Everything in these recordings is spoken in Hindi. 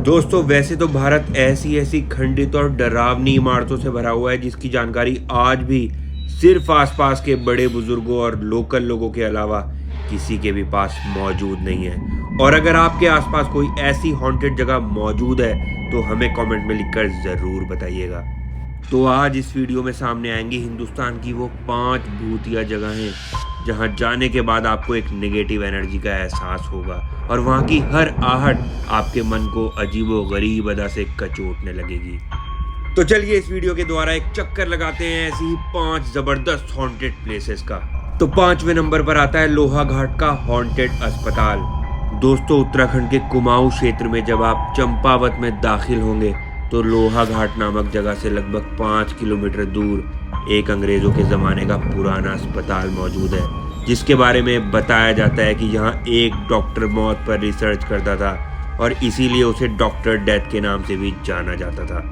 दोस्तों वैसे तो भारत ऐसी ऐसी खंडित और डरावनी इमारतों से भरा हुआ है जिसकी जानकारी आज भी सिर्फ आसपास के बड़े बुजुर्गों और लोकल लोगों के अलावा किसी के भी पास मौजूद नहीं है। और अगर आपके आसपास कोई ऐसी हॉन्टेड जगह मौजूद है तो हमें कमेंट में लिखकर ज़रूर बताइएगा। तो आज इस वीडियो में सामने आएंगी हिंदुस्तान की वो 5 भूतिया जगहें जहां जाने के बाद आपको एक नेगेटिव एनर्जी का एहसास होगा और वहां की हर आहट आपके मन को अजीबोगरीब अदा से कचोटने लगेगी। तो चलिए इस वीडियो के द्वारा एक चक्कर लगाते हैं ऐसी ही 5 जबरदस्त हॉन्टेड प्लेसेस का। तो 5वें नंबर पर आता है लोहाघाट का हॉन्टेड अस्पताल। दोस्तों उत्तराखंड के कुमाऊं क्षेत्र में जब आप चंपावत में दाखिल होंगे तो लोहाघाट नामक जगह से लगभग 5 किलोमीटर दूर एक अंग्रेजों के ज़माने का पुराना अस्पताल मौजूद है, जिसके बारे में बताया जाता है कि यहाँ एक डॉक्टर मौत पर रिसर्च करता था और इसीलिए उसे डॉक्टर डेथ के नाम से भी जाना जाता था।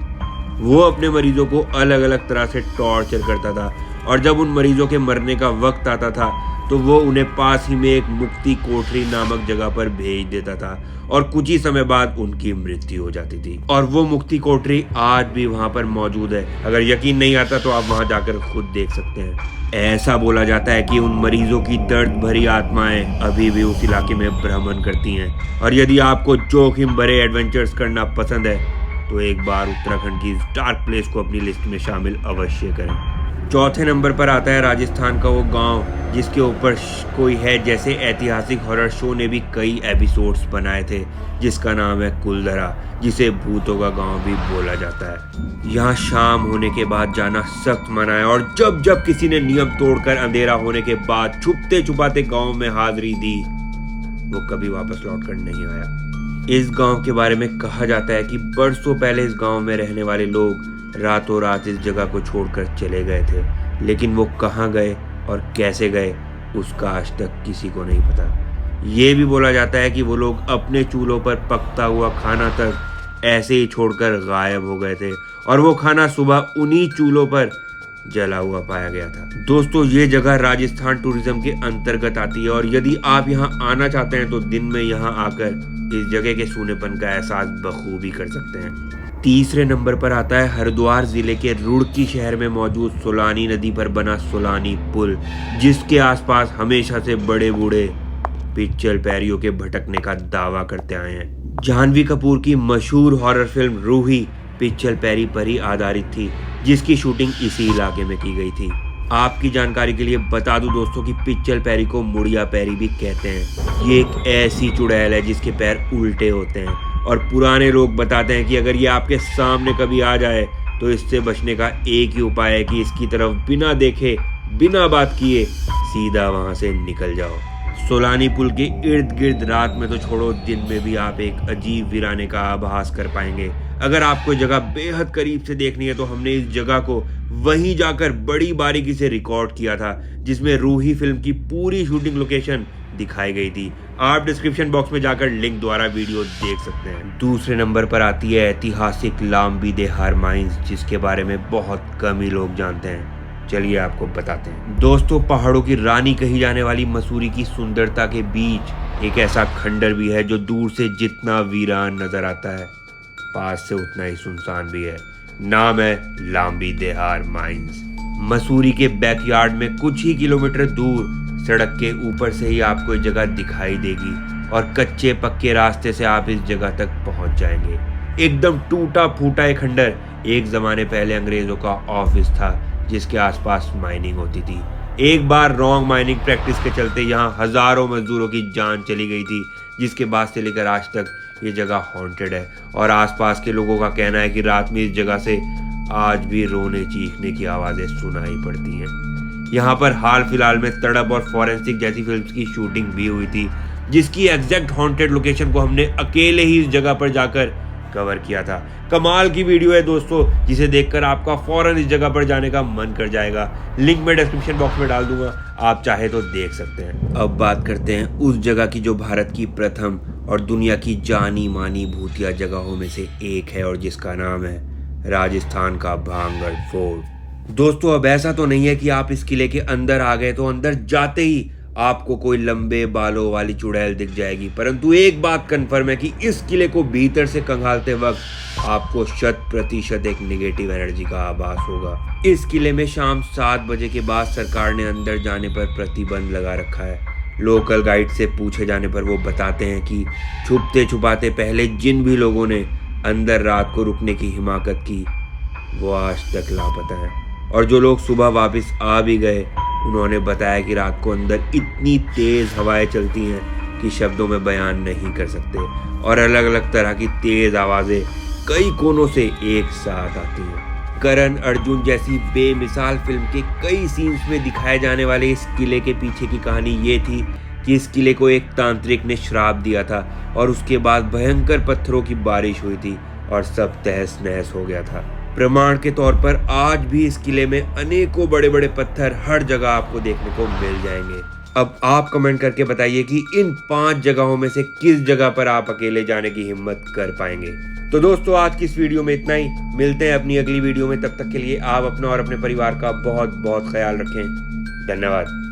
वो अपने मरीजों को अलग अलग तरह से टॉर्चर करता था और जब उन मरीजों के मरने का वक्त आता था तो वो उन्हें पास ही में एक मुक्ति कोठरी नामक जगह पर भेज देता था और कुछ ही समय बाद उनकी मृत्यु हो जाती थी। और वो मुक्ति कोठरी आज भी वहां पर मौजूद है। अगर यकीन नहीं आता तो आप वहां जाकर खुद देख सकते हैं। ऐसा बोला जाता है कि उन मरीजों की दर्द भरी आत्माएं अभी भी उस इलाके में भ्रमण करती हैं। और यदि आपको जोखिम भरे एडवेंचर्स करना पसंद है तो एक बार उत्तराखंड की इस डार्क प्लेस को अपनी लिस्ट में शामिल अवश्य करें। चौथे नंबर पर आता है राजस्थान का वो गांव जिसके ऊपर कोई है जैसे ऐतिहासिक हॉरर शो ने भी कई एपिसोड्स बनाए थे, जिसका नाम है कुलधरा, जिसे भूतों का गांव भी बोला जाता है। यहाँ शाम होने के बाद जाना सख्त मना है और जब जब किसी ने नियम तोड़कर अंधेरा होने के बाद छुपते छुपाते गांव में हाजिरी दी वो कभी वापस लौटकर नहीं आया। इस गांव के बारे में कहा जाता है कि बरसों पहले इस गांव में रहने वाले लोग रातों रात इस जगह को छोड़कर चले गए थे, लेकिन वो कहाँ गए और कैसे गए उसका आज तक किसी को नहीं पता। ये भी बोला जाता है कि वो लोग अपने चूल्हों पर पकता हुआ खाना तक ऐसे ही छोड़कर गायब हो गए थे और वो खाना सुबह उन्हीं चूल्हों पर जला हुआ पाया गया था। दोस्तों ये जगह राजस्थान टूरिज्म के अंतर्गत आती है और यदि आप यहाँ आना चाहते हैं तो दिन में यहाँ आकर इस जगह के सूनेपन का एहसास बखूबी कर सकते हैं। तीसरे नंबर पर आता है हरिद्वार जिले के रुड़की शहर में मौजूद सोलानी नदी पर बना सोलानी पुल, जिसके आसपास हमेशा से बड़े बूढ़े पिच्चल पैरियों के भटकने का दावा करते आए हैं। जानवी कपूर की मशहूर हॉरर फिल्म रूही पिच्चल पैरी पर ही आधारित थी, जिसकी शूटिंग इसी इलाके में की गई थी। आपकी जानकारी के लिए बता दूं दोस्तों कि पिच्चल पैरी को मुड़िया पैरी भी कहते हैं। ये एक ऐसी चुड़ैल है जिसके पैर उल्टे होते हैं और पुराने लोग बताते हैं कि अगर ये आपके सामने कभी आ जाए तो इससे बचने का एक ही उपाय है कि इसकी तरफ बिना देखे बिना बात किए सीधा वहां से निकल जाओ। सोलानी पुल के इर्द गिर्द रात में तो छोड़ो, दिन में भी आप एक अजीब वीराने का आभास कर पाएंगे। अगर आपको जगह बेहद करीब से देखनी है तो हमने इस जगह को वहीं जाकर बड़ी बारीकी से रिकॉर्ड किया था, जिसमें रूही फिल्म की पूरी शूटिंग लोकेशन दिखाई गई थी। आप डिस्क्रिप्शन बॉक्स में जाकर लिंक द्वारा वीडियो देख सकते हैं। दूसरे नंबर पर आती है ऐतिहासिक लाम्बी देहार माइंस, जिसके बारे में बहुत कम ही लोग जानते हैं। चलिए आपको बताते हैं। दोस्तों पहाड़ों की रानी कही जाने वाली मसूरी की सुंदरता के बीच एक ऐसा खंडर भी है जो दूर से जितना वीरान नजर आता है पास से उतना ही सुनसान भी है। नाम है लाम्बी देहार माइंस। मसूरी के बैकयार्ड में कुछ ही किलोमीटर दूर सड़क के ऊपर से ही आपको ये जगह दिखाई देगी और कच्चे पक्के रास्ते से आप इस जगह तक पहुंच जाएंगे। एकदम टूटा फूटा एक खंडर एक जमाने पहले अंग्रेजों का ऑफिस था, जिसके आसपास माइनिंग होती थी। एक बार रॉन्ग माइनिंग प्रैक्टिस के चलते यहाँ हजारों मजदूरों की जान चली गई थी, जिसके बाद से लेकर आज तक ये जगह हॉन्टेड है और आसपास के लोगों का कहना है कि रात में इस जगह से आज भी रोने चीखने की आवाजें सुनाई पड़ती हैं। यहाँ पर हाल फिलहाल में तड़प और फॉरेंसिक जैसी फिल्म्स की शूटिंग भी हुई थी, जिसकी एग्जैक्ट हॉन्टेड लोकेशन को हमने अकेले ही इस जगह पर जाकर कवर किया था। कमाल की वीडियो है दोस्तों, जिसे देखकर आपका फौरन इस जगह पर जाने का मन कर जाएगा। लिंक मैं डिस्क्रिप्शन बॉक्स में डाल दूंगा, आप चाहे तो देख सकते हैं। अब बात करते हैं उस जगह की जो भारत की प्रथम और दुनिया की जानी मानी भूतिया जगहों में से एक है और जिसका नाम है राजस्थान का भांगड़ फोर्ट। दोस्तों अब ऐसा तो नहीं है कि आप इस किले के अंदर आ गए तो अंदर जाते ही आपको कोई लंबे बालों वाली चुड़ैल दिख जाएगी, परंतु एक बात कंफर्म है कि इस किले को भीतर से खंगालते वक्त आपको 100% एक नेगेटिव एनर्जी का आभास होगा। इस किले में शाम 7 बजे के बाद सरकार ने अंदर जाने पर प्रतिबंध लगा रखा है। लोकल गाइड से पूछे जाने पर वो बताते हैं कि छुपते छुपाते पहले जिन भी लोगों ने अंदर रात को रुकने की हिमाकत की वो आज तक लापता है, और जो लोग सुबह वापस आ भी गए उन्होंने बताया कि रात को अंदर इतनी तेज हवाएं चलती हैं कि शब्दों में बयान नहीं कर सकते, और अलग अलग तरह की तेज आवाजें कई कोनों से एक साथ आती हैं। करण अर्जुन जैसी बेमिसाल फिल्म के कई सीन्स में दिखाए जाने वाले इस किले के पीछे की कहानी ये थी कि इस किले को एक तांत्रिक ने श्राप दिया था और उसके बाद भयंकर पत्थरों की बारिश हुई थी और सब तहस नहस हो गया था। प्रमाण के तौर पर आज भी इस किले में अनेकों बड़े बड़े पत्थर हर जगह आपको देखने को मिल जाएंगे। अब आप कमेंट करके बताइए कि इन 5 जगहों में से किस जगह पर आप अकेले जाने की हिम्मत कर पाएंगे। तो दोस्तों आज की इस वीडियो में इतना ही। मिलते हैं अपनी अगली वीडियो में, तब तक के लिए आप अपना और अपने परिवार का बहुत बहुत ख्याल रखें। धन्यवाद।